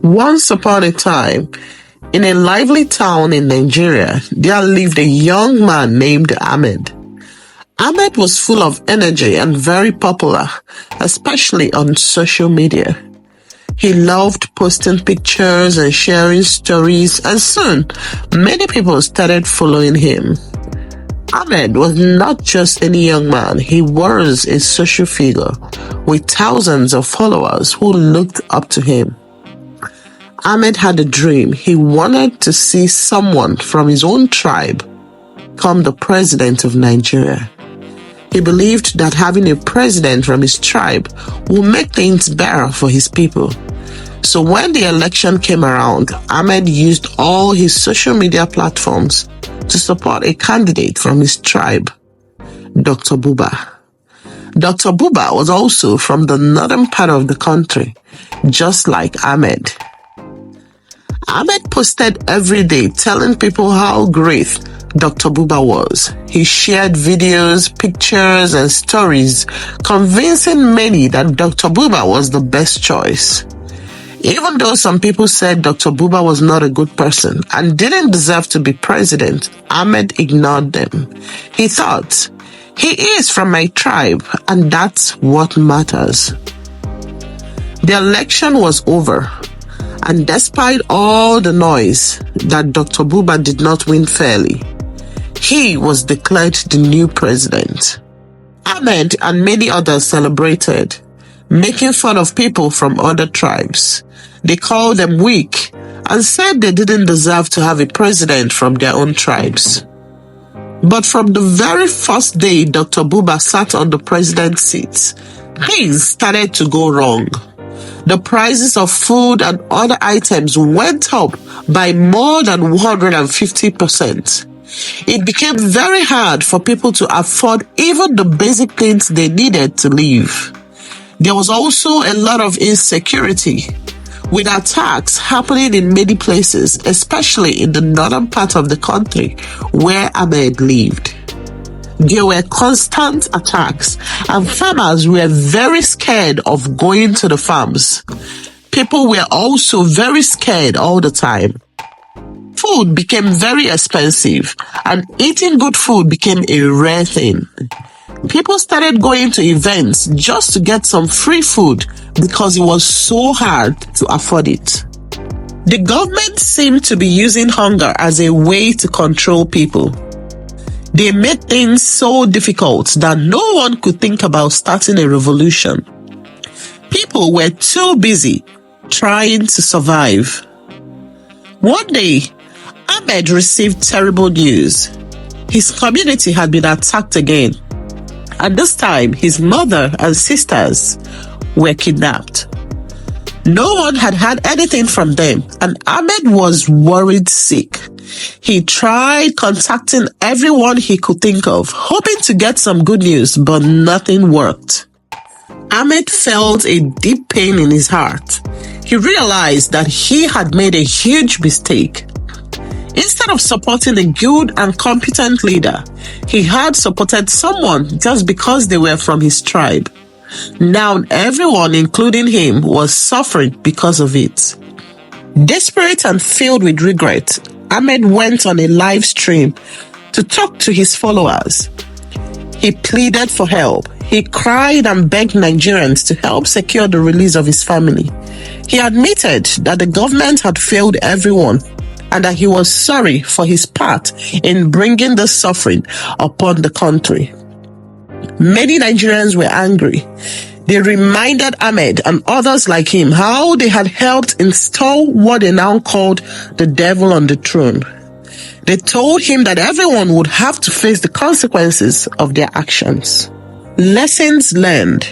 Once upon a time, in a lively town in Nigeria, there lived a young man named Ahmed. Ahmed was full of energy and very popular, especially on social media. He loved posting pictures and sharing stories, and soon, many people started following him. Ahmed was not just any young man, he was a social figure with thousands of followers who looked up to him. Ahmed had a dream. He wanted to see someone from his own tribe become the president of Nigeria. He believed that having a president from his tribe would make things better for his people. So when the election came around, Ahmed used all his social media platforms to support a candidate from his tribe, Dr. Buba. Dr. Buba was also from the northern part of the country, just like Ahmed. Ahmed posted every day telling people how great Dr. Buba was. He shared videos, pictures, and stories, convincing many that Dr. Buba was the best choice. Even though some people said Dr. Buba was not a good person and didn't deserve to be president, Ahmed ignored them. He thought, he is from my tribe, and that's what matters. The election was over. And despite all the noise that Dr. Buba did not win fairly, he was declared the new president. Ahmed and many others celebrated, making fun of people from other tribes. They called them weak and said they didn't deserve to have a president from their own tribes. But from the very first day Dr. Buba sat on the president's seat, things started to go wrong. The prices of food and other items went up by more than 150%. It became very hard for people to afford even the basic things they needed to live. There was also a lot of insecurity, with attacks happening in many places, especially in the northern part of the country where Ahmed lived. There were constant attacks, and farmers were very scared of going to the farms. People were also very scared all the time. Food became very expensive, and eating good food became a rare thing. People started going to events just to get some free food because it was so hard to afford it. The government seemed to be using hunger as a way to control people. They made things so difficult that no one could think about starting a revolution. People were too busy trying to survive. One day, Ahmed received terrible news. His community had been attacked again. At this time, his mother and sisters were kidnapped. No one had had anything from them, and Ahmed was worried sick. He tried contacting everyone he could think of, hoping to get some good news, but nothing worked. Ahmed felt a deep pain in his heart. He realized that he had made a huge mistake. Instead of supporting a good and competent leader, he had supported someone just because they were from his tribe. Now everyone, including him, was suffering because of it. Desperate and filled with regret, Ahmed went on a live stream to talk to his followers. He pleaded for help. He cried and begged Nigerians to help secure the release of his family. He admitted that the government had failed everyone and that he was sorry for his part in bringing the suffering upon the country. Many Nigerians were angry. They reminded Ahmed and others like him how they had helped install what they now called the devil on the throne. They told him that everyone would have to face the consequences of their actions. Lessons learned.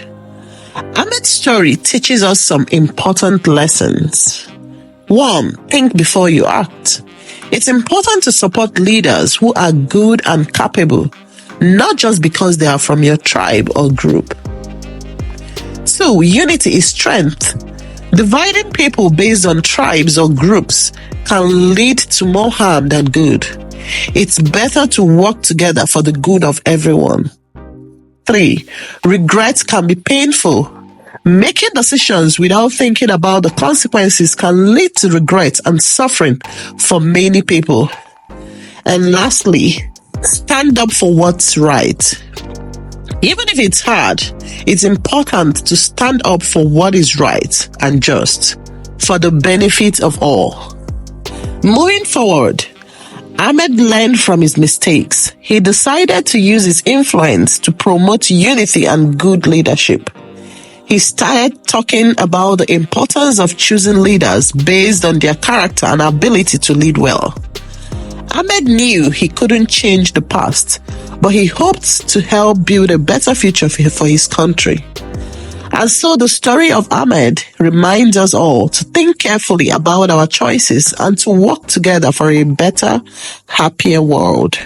Ahmed's story teaches us some important lessons. 1. Think before you act. It's important to support leaders who are good and capable, not just because they are from your tribe or group. 2. Unity is strength. Dividing people based on tribes or groups can lead to more harm than good. It's better to work together for the good of everyone. 3. Regret can be painful. Making decisions without thinking about the consequences can lead to regret and suffering for many people. And lastly, stand up for what's right. Even if it's hard, it's important to stand up for what is right and just for the benefit of all. Moving forward, Ahmed learned from his mistakes. He decided to use his influence to promote unity and good leadership. He started talking about the importance of choosing leaders based on their character and ability to lead well. Ahmed knew he couldn't change the past, but he hoped to help build a better future for his country. And so the story of Ahmed reminds us all to think carefully about our choices and to work together for a better, happier world.